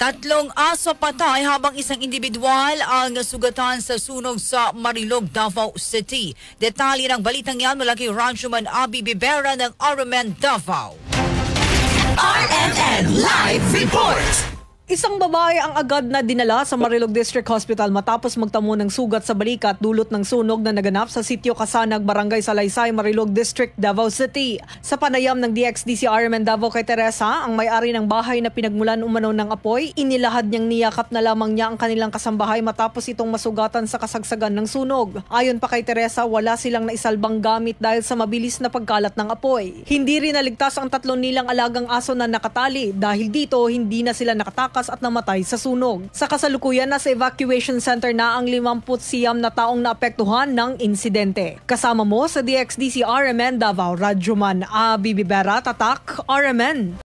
Tatlong aso patay habang isang individual ang sugatan sa sunog sa Marilog, Davao City. Detalye ng balitang yan mula kay Ranchoman Abi Bibera ng RMN Davao. RMN Live Report! Isang babae ang agad na dinala sa Marilog District Hospital matapos magtamo ng sugat sa balikat dulot ng sunog na naganap sa sitio Kasanag, Barangay Salaysay, Marilog District, Davao City. Sa panayam ng DXDC RMN Davao kay Teresa, ang may-ari ng bahay na pinagmulan umano ng apoy, inilahad niyang niyakap na lamang niya ang kanilang kasambahay matapos itong masugatan sa kasagsagan ng sunog. Ayon pa kay Teresa, wala silang naisalbang gamit dahil sa mabilis na pagkalat ng apoy. Hindi rin naligtas ang 3 nilang alagang aso na nakatali dahil dito hindi na sila nakatakas at namatay sa sunog. Sa kasalukuyan, nasa evacuation center na ang 59 na taong naapektuhan ng insidente. Kasama mo sa DXDC RMN Davao, Radyoman Abi Bibera, Tatak, RMN.